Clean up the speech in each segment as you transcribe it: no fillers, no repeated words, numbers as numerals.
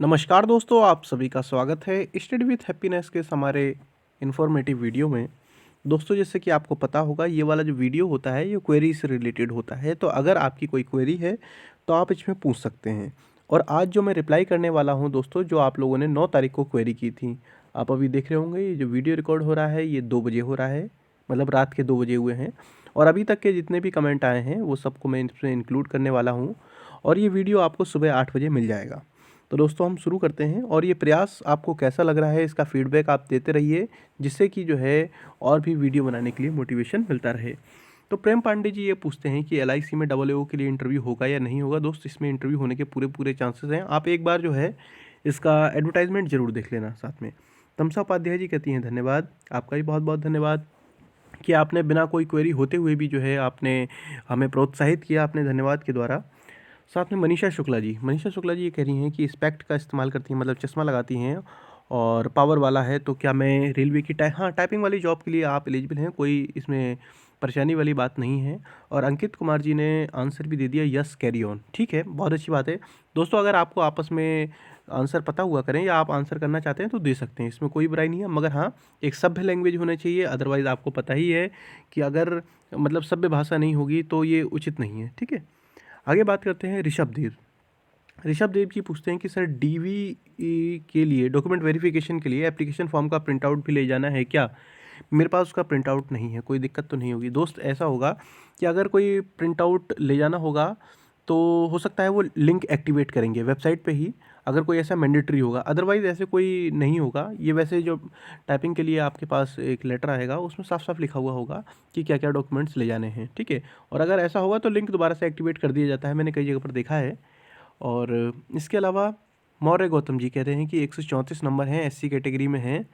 नमस्कार दोस्तों, आप सभी का स्वागत है स्टडी विथ हैप्पीनेस के इस हमारे इन्फॉर्मेटिव वीडियो में। दोस्तों, जैसे कि आपको पता होगा, ये वाला जो वीडियो होता है ये क्वेरी से रिलेटेड होता है। तो अगर आपकी कोई क्वेरी है तो आप इसमें पूछ सकते हैं। और आज जो मैं रिप्लाई करने वाला हूं दोस्तों, जो आप लोगों ने 9 तारीख को क्वेरी की थी, आप अभी देख रहे होंगे ये जो वीडियो रिकॉर्ड हो रहा है ये 2 बजे हो रहा है, मतलब रात के 2 बजे हुए हैं। और अभी तक के जितने भी कमेंट आए हैं वो सबको मैं इसमें इंक्लूड करने वाला हूँ। और ये वीडियो आपको सुबह 8 बजे मिल जाएगा। तो दोस्तों हम शुरू करते हैं। और ये प्रयास आपको कैसा लग रहा है, इसका फीडबैक आप देते रहिए, जिससे कि जो है और भी वीडियो बनाने के लिए मोटिवेशन मिलता रहे। तो प्रेम पांडे जी ये पूछते हैं कि एलआईसी में डबल ओ के लिए इंटरव्यू होगा या नहीं होगा। दोस्त, इसमें इंटरव्यू होने के पूरे पूरे चांसेस हैं। आप एक बार जो है इसका एडवर्टाइजमेंट जरूर देख लेना साथ में। तमसा उपाध्याय जी कहती हैं धन्यवाद, आपका भी बहुत बहुत धन्यवाद कि आपने बिना कोई क्वेरी होते हुए भी जो है आपने हमें प्रोत्साहित किया अपने धन्यवाद के द्वारा। साथ में मनीषा शुक्ला जी ये कह रही हैं कि स्पेक्ट का इस्तेमाल करती हैं, मतलब चश्मा लगाती हैं और पावर वाला है, तो क्या मैं रेलवे की टाइपिंग वाली जॉब के लिए आप एलिजिबल हैं, कोई इसमें परेशानी वाली बात नहीं है। और अंकित कुमार जी ने आंसर भी दे दिया, यस कैरी ऑन। ठीक है, बहुत अच्छी बात है। दोस्तों, अगर आपको आपस में आंसर पता हुआ करें या आप आंसर करना चाहते हैं तो दे सकते हैं, इसमें कोई बुराई नहीं है। मगर हाँ, एक सभ्य लैंग्वेज होना चाहिए, अदरवाइज़ आपको पता ही है कि अगर मतलब सभ्य भाषा नहीं होगी तो ये उचित नहीं है। ठीक है, आगे बात करते हैं ऋषभ देव जी पूछते हैं कि सर डीवी के लिए डॉक्यूमेंट वेरिफिकेशन के लिए एप्लीकेशन फॉर्म का प्रिंट आउट भी ले जाना है क्या। मेरे पास उसका प्रिंट आउट नहीं है, कोई दिक्कत तो नहीं होगी। दोस्त, ऐसा होगा कि अगर कोई प्रिंट आउट ले जाना होगा तो हो सकता है वो लिंक एक्टिवेट करेंगे वेबसाइट पे ही, अगर कोई ऐसा मैंडेटरी होगा। अदरवाइज़ ऐसे कोई नहीं होगा। ये वैसे जो टाइपिंग के लिए आपके पास एक लेटर आएगा उसमें साफ साफ लिखा हुआ होगा कि क्या क्या डॉक्यूमेंट्स ले जाने हैं। ठीक है, और अगर ऐसा होगा तो लिंक दोबारा से एक्टिवेट कर दिया जाता है, मैंने कई जगह पर देखा है। और इसके अलावा मौर्य गौतम जी कह रहे हैं कि 134 नंबर हैं, एससी कैटेगरी में हैं,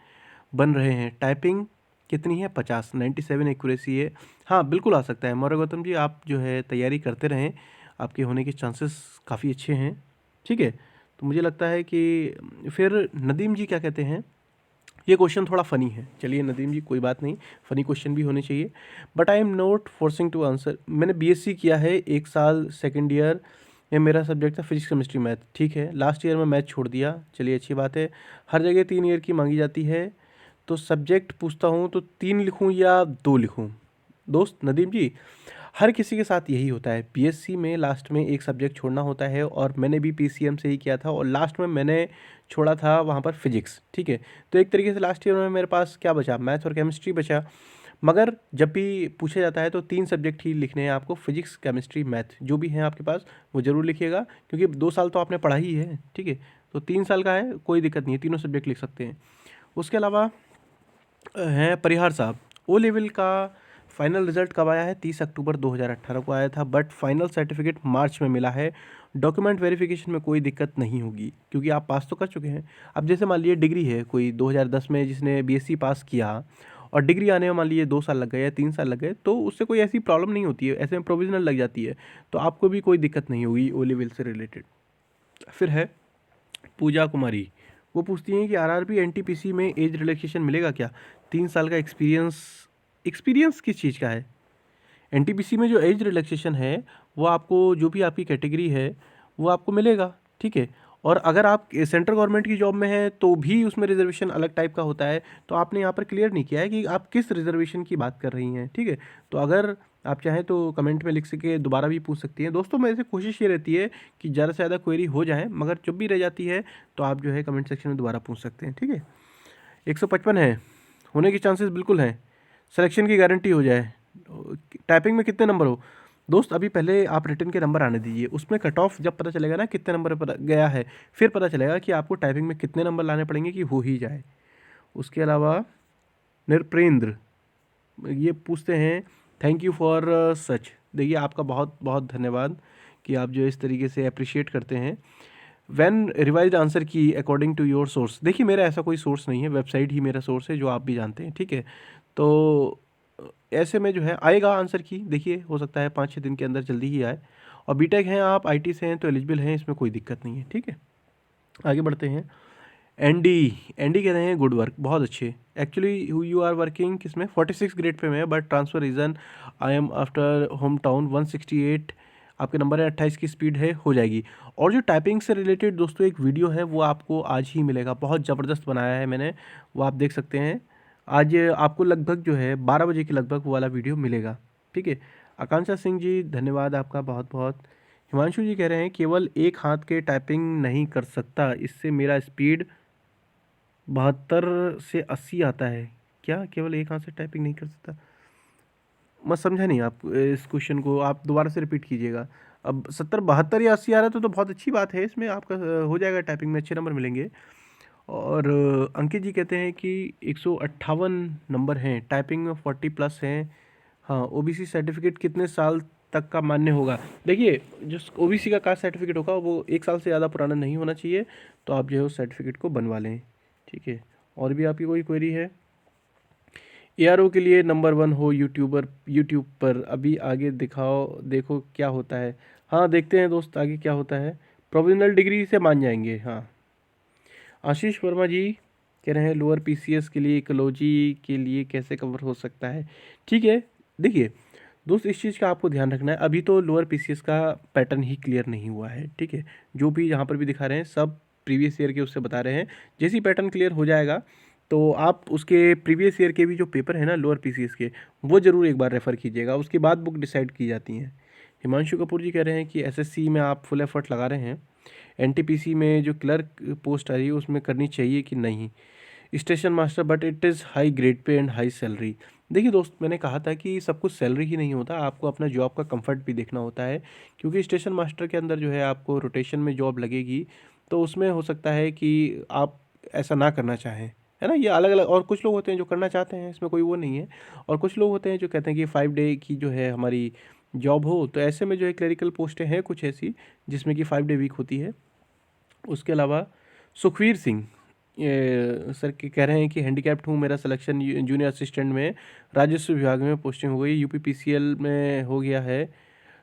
बन रहे हैं। टाइपिंग कितनी है? 50, 97 एक्यूरेसी है। हाँ, बिल्कुल आ सकता है मौर्य गौतम जी, आप जो है तैयारी करते रहें, आपके होने के चांसेस काफ़ी अच्छे हैं। ठीक है, तो मुझे लगता है कि फिर नदीम जी क्या कहते हैं, ये क्वेश्चन थोड़ा फ़नी है। चलिए नदीम जी, कोई बात नहीं, फ़नी क्वेश्चन भी होने चाहिए। But I am not forcing to answer. मैंने बीएससी किया है 1 साल, सेकेंड ईयर में मेरा सब्जेक्ट था फिजिक्स केमिस्ट्री मैथ। ठीक है, लास्ट ईयर में मैथ छोड़ दिया, चलिए अच्छी बात है। हर जगह 3 ईयर की मांगी जाती है, तो सब्जेक्ट पूछता हूँ तो 3 लिखूँ या 2 लिखूँ। दोस्त नदीम जी, हर किसी के साथ यही होता है, बीएससी में लास्ट में एक सब्जेक्ट छोड़ना होता है। और मैंने भी पीसीएम से ही किया था और लास्ट में मैंने छोड़ा था वहाँ पर फिजिक्स। ठीक है, तो एक तरीके से लास्ट ईयर में मेरे पास क्या बचा, मैथ्स और केमिस्ट्री बचा। मगर जब भी पूछा जाता है तो 3 सब्जेक्ट ही लिखने हैं आपको, फिजिक्स केमिस्ट्री मैथ, जो भी हैं आपके पास वो ज़रूर लिखिएगा, क्योंकि 2 साल तो आपने पढ़ा ही है। ठीक है, तो 3 साल का है, कोई दिक्कत नहीं है, तीनों सब्जेक्ट लिख सकते हैं। उसके अलावा हैं परिहार साहब, ओ लेवल का फाइनल रिजल्ट कब आया है? 30 अक्टूबर 2018 को आया था, बट फाइनल सर्टिफिकेट मार्च में मिला है। डॉक्यूमेंट वेरिफिकेशन में कोई दिक्कत नहीं होगी, क्योंकि आप पास तो कर चुके हैं। अब जैसे मान लीजिए डिग्री है कोई 2010 में जिसने बीएससी पास किया, और डिग्री आने में मान लीजिए 2 साल लग गए या 3 साल लग गए, तो उससे कोई ऐसी प्रॉब्लम नहीं होती है, ऐसे में प्रोविजनल लग जाती है, तो आपको भी कोई दिक्कत नहीं होगी ओ लेवल से रिलेटेड। फिर है पूजा कुमारी, वो पूछती हैं कि आरआरबी एनटीपीसी में एज रिलैक्सेशन मिलेगा क्या? 3 साल का एक्सपीरियंस, एक्सपीरियंस किस चीज़ का है? एनटीपीसी में जो एज रिलैक्सेशन है वो आपको, जो भी आपकी कैटेगरी है वो आपको मिलेगा। ठीक है, और अगर आप सेंट्रल गवर्नमेंट की जॉब में हैं तो भी उसमें रिजर्वेशन अलग टाइप का होता है, तो आपने यहाँ पर क्लियर नहीं किया है कि आप किस रिजर्वेशन की बात कर रही हैं। ठीक है, तो अगर आप चाहें तो कमेंट में लिख सके दोबारा भी पूछ सकती हैं। दोस्तों, मेरे से कोशिश ये रहती है कि ज़्यादा से ज़्यादा क्वेरी हो जाए, मगर जब भी रह जाती है तो आप जो है कमेंट सेक्शन में दोबारा पूछ सकते हैं। ठीक है, 155 है, होने के चांसेस बिल्कुल हैं, सिलेक्शन की गारंटी हो जाए। टाइपिंग में कितने नंबर हो? दोस्त, अभी पहले आप रिटन के नंबर आने दीजिए, उसमें कट ऑफ जब पता चलेगा ना कितने नंबर पर गया है, फिर पता चलेगा कि आपको टाइपिंग में कितने नंबर लाने पड़ेंगे कि हो ही जाए। उसके अलावा निरपेंद्र ये पूछते हैं, थैंक यू फॉर सच। देखिए, आपका बहुत बहुत धन्यवाद कि आप जो इस तरीके से अप्रिशिएट करते हैं। व्हेन रिवाइज्ड आंसर की अकॉर्डिंग टू योर सोर्स। देखिए, मेरा ऐसा कोई सोर्स नहीं है, वेबसाइट ही मेरा सोर्स है, जो आप भी जानते हैं। ठीक है, तो ऐसे में जो है आएगा आंसर की, देखिए हो सकता है 5-6 दिन के अंदर जल्दी ही आए। और बीटेक हैं आप, आईटी से हैं तो एलिजिबल हैं, इसमें कोई दिक्कत नहीं है। ठीक है, आगे बढ़ते हैं। एनडी एनडी कह रहे हैं गुड वर्क, बहुत अच्छे। एक्चुअली यू आर वर्किंग किसमें? 46 ग्रेड पे में, but transfer reason I am after home town 168 आपके नंबर है 28 की स्पीड है हो जाएगी। और जो टाइपिंग से रिलेटेड दोस्तों एक वीडियो है वो आपको आज ही मिलेगा, बहुत ज़बरदस्त बनाया है मैंने, वो आप देख सकते हैं। आज आपको लगभग जो है 12 बजे के लगभग वो वाला वीडियो मिलेगा, ठीक है। आकांक्षा सिंह जी धन्यवाद आपका बहुत बहुत। हिमांशु जी कह रहे हैं केवल एक हाथ के टाइपिंग नहीं कर सकता, इससे मेरा स्पीड 72 से 80 आता है। क्या केवल एक हाथ से टाइपिंग नहीं कर सकता? मैं समझा नहीं आप इस क्वेश्चन को, आप दोबारा से रिपीट कीजिएगा। अब 70 72 या 80 आ रहा है तो बहुत अच्छी बात है, इसमें आपका हो जाएगा, टाइपिंग में अच्छे नंबर मिलेंगे। और अंकित जी कहते हैं कि 158 नंबर हैं, टाइपिंग में 40 प्लस हैं। हाँ, ओबीसी सर्टिफिकेट कितने साल तक का मान्य होगा? देखिए, जो ओबीसी का कास्ट सर्टिफिकेट होगा वो 1 साल से ज़्यादा पुराना नहीं होना चाहिए, तो आप जो है उस सर्टिफिकेट को बनवा लें, ठीक है। और भी आपकी कोई क्वेरी है? एआरओ के लिए नंबर 1 हो यूट्यूब पर अभी आगे दिखाओ, देखो क्या होता है। हाँ, देखते हैं दोस्त आगे क्या होता है। प्रोविजनल डिग्री से मान जाएंगे। हाँ, आशीष वर्मा जी कह रहे हैं लोअर पीसीएस के लिए इकोलॉजी के लिए कैसे कवर हो सकता है? ठीक है, देखिए दोस्त, इस चीज़ का आपको ध्यान रखना है, अभी तो लोअर पीसीएस का पैटर्न ही क्लियर नहीं हुआ है, ठीक है। जो भी यहाँ पर भी दिखा रहे हैं सब प्रीवियस ईयर के उससे बता रहे हैं। जैसे ही पैटर्न क्लियर हो जाएगा तो आप उसके प्रीवियस ईयर के भी जो पेपर है ना लोअर पीसीएस के, वो ज़रूर एक बार रेफ़र कीजिएगा, उसके बाद बुक डिसाइड की जाती हैं। हिमांशु कपूर जी कह रहे हैं कि एसएससी में आप फुल एफर्ट लगा रहे हैं, एनटीपीसी में जो क्लर्क पोस्ट आ रही है उसमें करनी चाहिए कि नहीं? Station master but it is high grade pay and high salary. देखिए दोस्त, मैंने कहा था कि सब कुछ सैलरी ही नहीं होता, आपको अपना जॉब का कंफर्ट भी देखना होता है, क्योंकि स्टेशन मास्टर के अंदर जो है आपको रोटेशन में जॉब लगेगी, तो उसमें हो सकता है कि आप ऐसा ना करना चाहें, है ना। ये अलग अलग, और कुछ लोग होते हैं जो करना चाहते हैं, इसमें कोई वो नहीं है। और कुछ लोग होते हैं जो कहते हैं कि 5 डे की जो है हमारी जॉब हो, तो ऐसे में जो है क्लरिकल पोस्टें हैं कुछ ऐसी जिसमें कि 5 डे वीक होती है। उसके अलावा सुखवीर सिंह ये सर के कह रहे हैं कि हैंडीकैप्ड हूँ, मेरा सिलेक्शन जूनियर असिस्टेंट में राजस्व विभाग में पोस्टिंग हो गई, यूपीपीसीएल में हो गया है।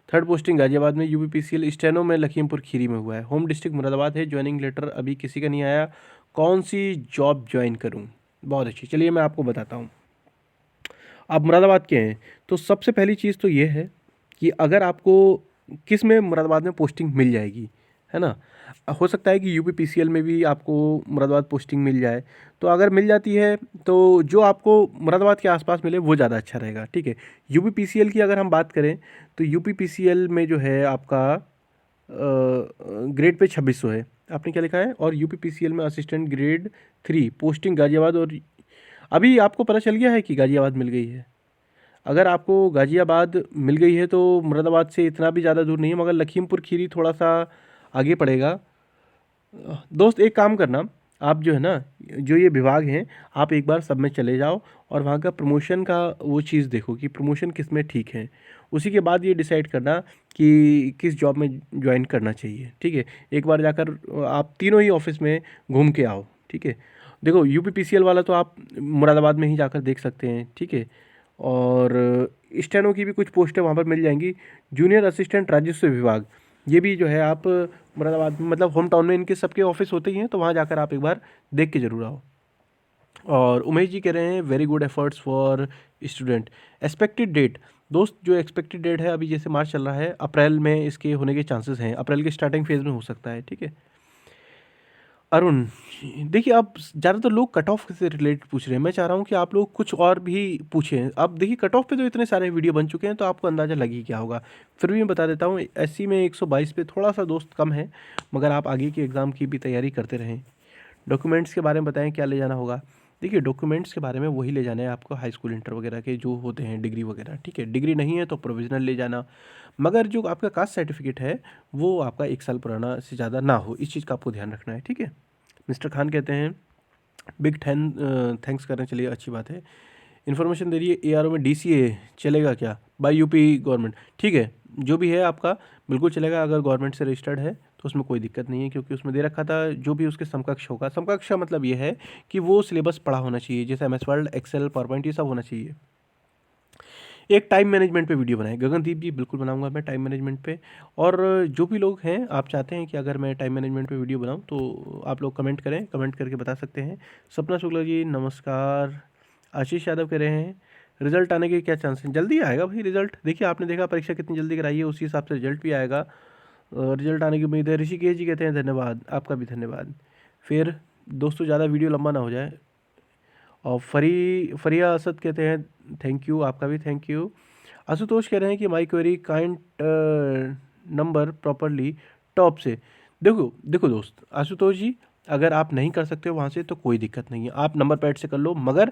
थर्ड पोस्टिंग गाजियाबाद में, यूपीपीसीएल स्टेनो में लखीमपुर खीरी में हुआ है। होम डिस्ट्रिक्ट मुरादाबाद है, ज्वाइनिंग लेटर अभी किसी का नहीं आया, कौन सी जॉब ज्वाइन करूँ? बहुत अच्छी, चलिए मैं आपको बताता हूँ। आप मुरादाबाद के हैं तो सबसे पहली चीज़ तो ये है कि अगर आपको किस में मुरादाबाद में पोस्टिंग मिल जाएगी, है ना। हो सकता है कि यूपीपीसीएल में भी आपको मुरादाबाद पोस्टिंग मिल जाए, तो अगर मिल जाती है तो जो आपको मुरादाबाद के आसपास मिले वो ज़्यादा अच्छा रहेगा, ठीक है। यूपीपीसीएल की अगर हम बात करें तो यूपीपीसीएल में जो है आपका ग्रेड पे 2600 है, आपने क्या लिखा है, और यूपीपीसीएल में असिस्टेंट ग्रेड 3 पोस्टिंग गाजियाबाद। और अभी आपको पता चल गया है कि गाजियाबाद मिल गई है? अगर आपको गाजियाबाद मिल गई है तो मुरादाबाद से इतना भी ज़्यादा दूर नहीं है, मगर लखीमपुर खीरी थोड़ा सा आगे पड़ेगा। दोस्त एक काम करना, आप जो है ना, जो ये विभाग हैं, आप एक बार सब में चले जाओ और वहाँ का प्रमोशन का वो चीज़ देखो कि प्रमोशन किस में ठीक है, उसी के बाद ये डिसाइड करना कि किस जॉब में ज्वाइन करना चाहिए, ठीक है। एक बार जाकर आप तीनों ही ऑफिस में घूम के आओ, ठीक है। देखो यूपीपीसीएल वाला तो आप मुरादाबाद में ही जाकर देख सकते हैं, ठीक है। और स्टेनो की भी कुछ पोस्टें वहाँ पर मिल जाएंगी। जूनियर असिस्टेंट राजस्व विभाग, ये भी जो है आप मुरादाबाद में, मतलब होम टाउन में इनके सबके ऑफिस होते ही हैं, तो वहाँ जाकर आप एक बार देख के ज़रूर आओ। और उमेश जी कह रहे हैं very good efforts for student. Expected date, दोस्त जो एक्सपेक्टेड डेट है अभी जैसे मार्च चल रहा है, अप्रैल में इसके होने के चांसेस हैं, अप्रैल के स्टार्टिंग फेज़ में हो सकता है, ठीक है। अरुण, देखिए आप ज़्यादातर लोग कट ऑफ से रिलेटेड पूछ रहे हैं, मैं चाह रहा हूँ कि आप लोग कुछ और भी पूछें। अब देखिए कट ऑफ पे तो इतने सारे वीडियो बन चुके हैं तो आपको अंदाज़ा लग ही क्या होगा, फिर भी मैं बता देता हूँ। एससी में 122 पे थोड़ा सा दोस्त कम है, मगर आप आगे की एग्ज़ाम की भी तैयारी करते रहें। डॉक्यूमेंट्स के बारे में बताएं क्या ले जाना होगा? देखिए डॉक्यूमेंट्स के बारे में वही ले जाना है आपको, हाई स्कूल इंटर वगैरह के जो होते हैं, डिग्री वगैरह, ठीक है। डिग्री नहीं है तो प्रोविजनल ले जाना, मगर जो आपका कास्ट सर्टिफिकेट है वो आपका 1 साल पुराना से ज़्यादा ना हो, इस चीज़ का आपको ध्यान रखना है, ठीक है। मिस्टर खान कहते हैं बिग थैंक्स करना, चलिए अच्छी बात है। इन्फॉर्मेशन दे रही है एआरओ में डीसीए चलेगा क्या बाय यूपी गवर्नमेंट? ठीक है, जो भी है आपका बिल्कुल चलेगा, अगर गवर्नमेंट से रजिस्टर्ड है तो उसमें कोई दिक्कत नहीं है, क्योंकि उसमें दे रखा था जो भी उसके समकक्ष होगा। समकक्ष का मतलब ये है कि वो सिलेबस पढ़ा होना चाहिए, जैसे एमएस वर्ड, एक्सेल, पावरपॉइंट, ये सब होना चाहिए। एक टाइम मैनेजमेंट पे वीडियो बनाएं गगनदीप जी, बिल्कुल बनाऊंगा मैं टाइम मैनेजमेंट पे। और जो भी लोग हैं आप चाहते हैं कि अगर मैं टाइम मैनेजमेंट पे वीडियो बनाऊं तो आप लोग कमेंट करें, कमेंट करके बता सकते हैं। सपना शुक्ला जी नमस्कार। आशीष यादव कह रहे हैं रिजल्ट आने के क्या चांस हैं? जल्दी आएगा भाई रिजल्ट। देखिए आपने देखा परीक्षा कितनी जल्दी कराई है, उसी हिसाब से रिजल्ट भी आएगा। रिजल्ट आने की उम्मीद है। ऋषिकेश जी कहते हैं धन्यवाद, आपका भी धन्यवाद। फिर दोस्तों ज़्यादा वीडियो लंबा ना हो जाए। और फरिया असद कहते हैं थैंक यू, आपका भी थैंक यू। आशुतोष कह रहे हैं कि माई क्वेरी काइंट नंबर प्रॉपरली टॉप से। देखो देखो दोस्त आशुतोष जी, अगर आप नहीं कर सकते हो वहाँ से तो कोई दिक्कत नहीं है, आप नंबर पैड से कर लो, मगर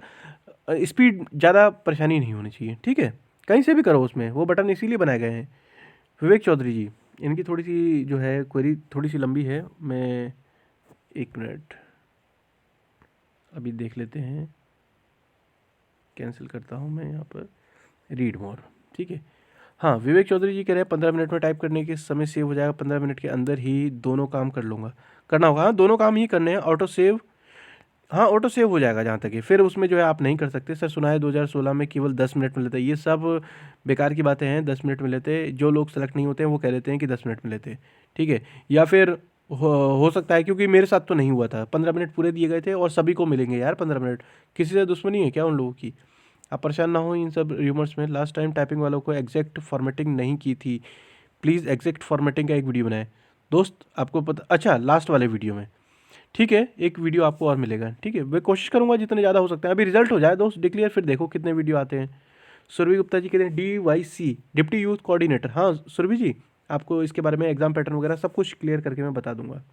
स्पीड ज़्यादा परेशानी नहीं होनी चाहिए, ठीक है। कहीं से भी करो, उसमें वो बटन इसीलिए बनाए गए हैं। विवेक चौधरी जी, इनकी थोड़ी सी जो है क्वेरी थोड़ी सी लंबी है, मैं 1 मिनट अभी देख लेते हैं, कैंसिल करता हूँ मैं यहाँ पर, रीड मोर, ठीक है। हाँ विवेक चौधरी जी कह रहे हैं 15 मिनट में टाइप करने के समय सेव हो जाएगा, 15 मिनट के अंदर ही दोनों काम कर लूँगा, करना होगा। हाँ दोनों काम ही करने हैं, ऑटो सेव, हाँ ऑटो सेव हो जाएगा जहाँ तक है। फिर उसमें जो है आप नहीं कर सकते। सर सुना है 2016 में केवल 10 मिनट में लेते हैं, ये सब बेकार की बातें हैं। 10 मिनट में लेते हैं, जो लोग सेलेक्ट नहीं होते हैं वो कह देते हैं कि 10 मिनट में लेते हैं, ठीक है। या फिर हो सकता है, क्योंकि मेरे साथ तो नहीं हुआ था, 15 मिनट पूरे दिए गए थे और सभी को मिलेंगे यार 15 मिनट। किसी से दुश्मनी है क्या उन लोगों की? आप परेशान ना हो इन सब र्यूमर्स में। लास्ट टाइम टाइपिंग वालों को एग्जैक्ट फॉर्मेटिंग नहीं की थी, प्लीज़ एग्जैक्ट फॉर्मेटिंग का एक वीडियो बनाएं। दोस्त आपको पता, अच्छा लास्ट वाले वीडियो में, ठीक है, एक वीडियो आपको और मिलेगा, ठीक है। मैं कोशिश करूंगा जितने ज़्यादा हो सकते हैं। अभी रिजल्ट हो जाए दोस्त डिक्लेयर, फिर देखो कितने वीडियो आते हैं। सुरभि गुप्ता जी कहते हैं DYC डिप्टी यूथ कोऑर्डिनेटर। हाँ सुरभि जी, आपको इसके बारे में एग्जाम पैटर्न वगैरह सब कुछ क्लियर करके मैं बता दूंगा।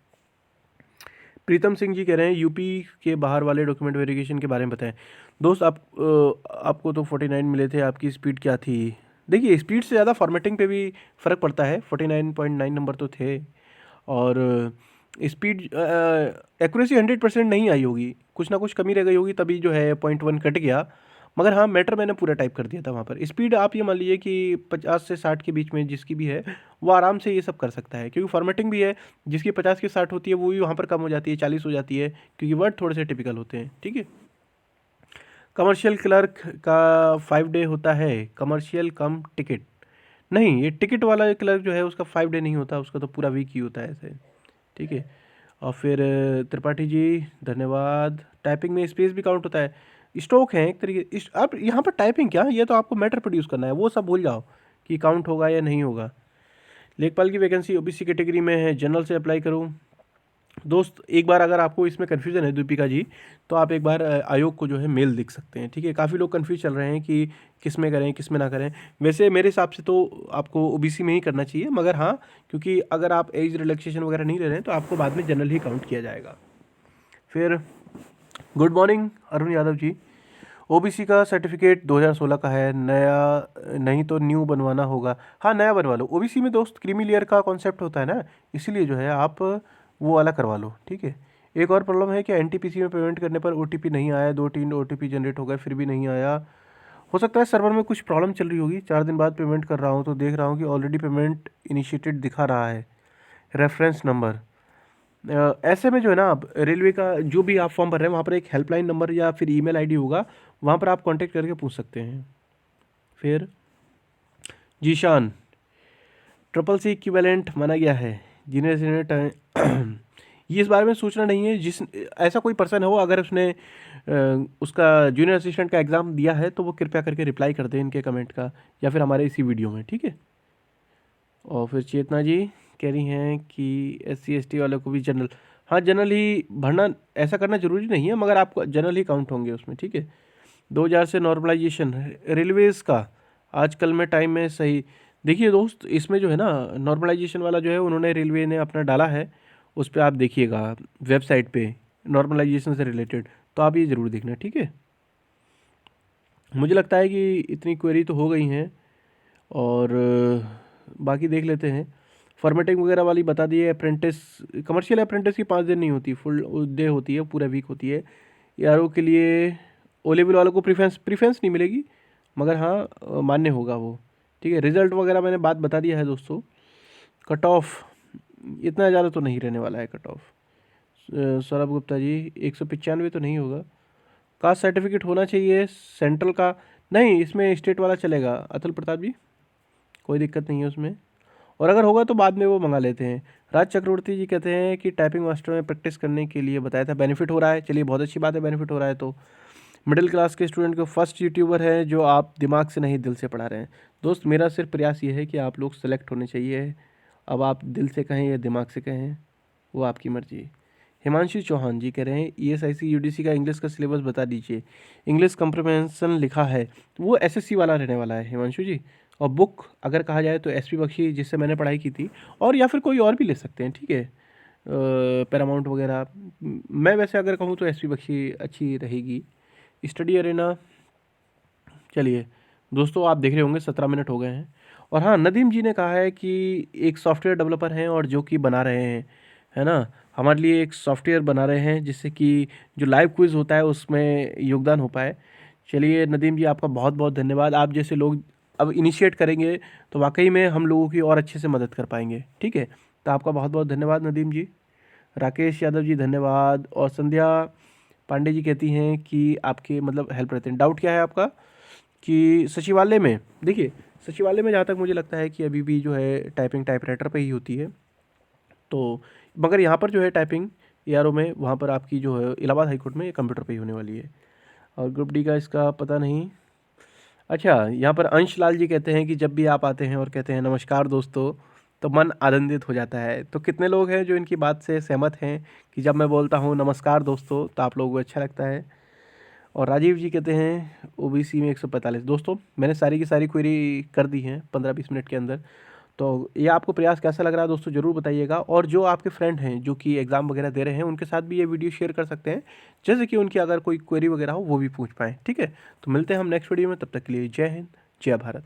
प्रीतम सिंह जी कह रहे हैं यूपी के बाहर वाले डॉक्यूमेंट वेरिफिकेशन के बारे में बताएं। दोस्त आपको तो 49 मिले थे, आपकी स्पीड क्या थी? देखिए स्पीड से ज़्यादा फॉर्मेटिंग पे भी फ़र्क पड़ता है। 49.9 नंबर तो थे, और स्पीड एक्यूरेसी 100% नहीं आई होगी, कुछ ना कुछ कमी रह गई होगी, तभी जो है 0.1 कट गया। मगर हाँ मैटर मैंने पूरा टाइप कर दिया था वहाँ पर। स्पीड आप ये मान लीजिए कि 50 से 60 के बीच में जिसकी भी है वो आराम से ये सब कर सकता है, क्योंकि फॉर्मेटिंग भी है। जिसकी 50 की 60 होती है वो भी वहाँ पर कम हो जाती है, 40 हो जाती है, क्योंकि वर्ड थोड़े से टिपिकल होते हैं, ठीक है। कमर्शियल क्लर्क का 5 डे होता है, कमर्शियल कम टिकट नहीं, ये टिकट वाला क्लर्क जो है उसका 5 डे नहीं होता, उसका तो पूरा वीक ही होता है ऐसे, ठीक है। और फिर त्रिपाठी जी धन्यवाद। टाइपिंग में स्पेस भी काउंट होता है, स्ट्रोक है एक तरीके आप यहाँ पर टाइपिंग क्या, ये तो आपको मैटर प्रोड्यूस करना है, वो सब भूल जाओ कि काउंट होगा या नहीं होगा। लेखपाल की वैकेंसी ओबीसी कैटेगरी में है, जनरल से अप्लाई करूँ? दोस्त एक बार अगर आपको इसमें कन्फ्यूज़न है दीपिका जी, तो आप एक बार आयोग को जो है मेल लिख सकते हैं, ठीक है। काफ़ी लोग कन्फ्यूज चल रहे हैं कि किस में करें किस में ना करें। वैसे मेरे हिसाब से तो आपको ओबीसी में ही करना चाहिए, मगर हाँ क्योंकि अगर आप एज रिलैक्सेशन वगैरह नहीं ले रहे हैं तो आपको बाद में जनरल ही काउंट किया जाएगा। फिर good morning Arun Yadav ji, OBC का सर्टिफिकेट 2016 का है, नया नहीं तो न्यू बनवाना होगा। हाँ नया बनवा लो। ओबीसी में दोस्त क्रीमी लेयर का कॉन्सेप्ट होता है ना, इसीलिए जो है आप वो वाला करवा लो, ठीक है। एक और प्रॉब्लम है कि एनटीपीसी में पेमेंट करने पर ओटीपी नहीं आया, 2-3 ओटीपी जनरेट हो गए फिर भी नहीं आया। हो सकता है सर्वर में कुछ प्रॉब्लम चल रही होगी। 4 दिन बाद पेमेंट कर रहा हूँ तो देख रहा हूँ कि ऑलरेडी पेमेंट इनिशिएटेड दिखा रहा है, रेफरेंस नंबर। ऐसे में जो है ना, आप रेलवे का जो भी आप फॉर्म भर रहे हैं वहाँ पर एक हेल्पलाइन नंबर या फिर ईमेल आईडी होगा, वहाँ पर आप कांटेक्ट करके पूछ सकते हैं। फिर जीशान, CCC इक्विवेलेंट माना गया है, जिन्हें ये इस बारे में सूचना नहीं है। जिस ऐसा कोई पर्सन हो अगर उसने उसका जूनियर असिस्टेंट का एग्ज़ाम दिया है तो वो कृपया करके रिप्लाई कर दें इनके कमेंट का, या फिर हमारे इसी वीडियो में, ठीक है। और फिर चेतना जी कह रही हैं कि SC ST वालों को भी जनरल, हाँ जनरल ही भरना, ऐसा करना जरूरी नहीं है, मगर आपको जनरल ही काउंट होंगे उसमें, ठीक है। 2000 से नॉर्मलाइजेशन रेलवेज़ का आजकल में टाइम में सही। देखिए दोस्त इसमें जो है ना नॉर्मलाइजेशन वाला जो है उन्होंने रेलवे ने अपना डाला है, उस पर आप देखिएगा वेबसाइट पे नॉर्मलाइजेशन से रिलेटेड, तो आप ये ज़रूर देखना, ठीक है। मुझे लगता है कि इतनी क्वेरी तो हो गई हैं, और बाकी देख लेते हैं। फॉर्मेटिंग वगैरह वाली बता दी है। अप्रेंटिस, कमर्शियल अप्रेंटिस की 5 दिन नहीं होती, फुल डे होती है, पूरा वीक होती है। यारों के लिए ओ लेवल वालों को प्रीफरेंस नहीं मिलेगी, मगर हाँ मान्य होगा वो, ठीक है। रिजल्ट वगैरह मैंने बात बता दिया है दोस्तों। कट ऑफ इतना ज़्यादा तो नहीं रहने वाला है कट ऑफ। सौरभ गुप्ता जी 195 तो नहीं होगा। कास्ट सर्टिफिकेट होना चाहिए सेंट्रल का, नहीं इसमें स्टेट वाला चलेगा अतुल प्रताप जी, कोई दिक्कत नहीं है उसमें, और अगर होगा तो बाद में वो मंगा लेते हैं। राज चक्रवर्ती जी कहते हैं कि टाइपिंग मास्टर में प्रैक्टिस करने के लिए बताया था, बेनिफिट हो रहा है, चलिए बहुत अच्छी बात है, बेनिफिट हो रहा है तो। मिडिल क्लास के स्टूडेंट को फर्स्ट यूट्यूबर है जो आप दिमाग से नहीं दिल से पढ़ा रहे हैं। दोस्त मेरा सिर्फ प्रयास ये है कि आप लोग सेलेक्ट होने चाहिए। अब आप दिल से कहें या दिमाग से कहें वो आपकी मर्जी। हिमांशु चौहान जी कह रहे हैं ESIC UDC का इंग्लिश का सिलेबस बता दीजिए। इंग्लिश कंप्रीहेंशन लिखा है वो SSC वाला रहने वाला है हिमांशु जी। और बुक अगर कहा जाए तो SP बख्शी जिससे मैंने पढ़ाई की थी, और या फिर कोई और भी ले सकते हैं, ठीक है, पैरामाउंट वगैरह। मैं वैसे अगर कहूँ तो SP बख्शी अच्छी रहेगी। स्टडी अरेना, चलिए दोस्तों आप देख रहे होंगे 17 मिनट हो गए हैं। और हाँ, नदीम जी ने कहा है कि एक सॉफ्टवेयर डेवलपर हैं और जो कि बना रहे हैं, है ना, हमारे लिए एक सॉफ्टवेयर बना रहे हैं जिससे कि जो लाइव क्विज़ होता है उसमें योगदान हो पाए। चलिए नदीम जी आपका बहुत बहुत धन्यवाद। आप जैसे लोग अब इनिशिएट करेंगे तो वाकई में हम लोगों की और अच्छे से मदद कर पाएंगे, ठीक है। तो आपका बहुत बहुत धन्यवाद नदीम जी। राकेश यादव जी धन्यवाद। और संध्या पांडे जी कहती हैं कि आपके मतलब हेल्प रहते हैं। डाउट क्या है आपका कि सचिवालय में, देखिए सचिवालय में जहाँ तक मुझे लगता है कि अभी भी जो है टाइपिंग टाइपराइटर पे ही होती है, तो मगर यहाँ पर जो है टाइपिंग ARO में वहाँ पर आपकी जो है इलाहाबाद हाईकोर्ट में कंप्यूटर पे ही होने वाली है। और ग्रुप डी का इसका पता नहीं। अच्छा, यहाँ पर अंश लाल जी कहते हैं कि जब भी आप आते हैं और कहते हैं नमस्कार दोस्तों तो मन आनंदित हो जाता है। तो कितने लोग हैं जो इनकी बात से सहमत हैं कि जब मैं बोलता हूँ नमस्कार दोस्तों तो आप लोगों को अच्छा लगता है। और राजीव जी कहते हैं OBC में 145। दोस्तों मैंने सारी की सारी क्वेरी कर दी हैं 15-20 मिनट के अंदर। तो ये आपको प्रयास कैसा लग रहा है दोस्तों ज़रूर बताइएगा। और जो आपके फ्रेंड हैं जो कि एग्ज़ाम वगैरह दे रहे हैं उनके साथ भी ये वीडियो शेयर कर सकते हैं, जैसे कि उनकी अगर कोई क्वेरी वगैरह हो वो भी पूछ पाएँ, ठीक है। तो मिलते हैं हम नेक्स्ट वीडियो में, तब तक के लिए जय हिंद, जय भारत।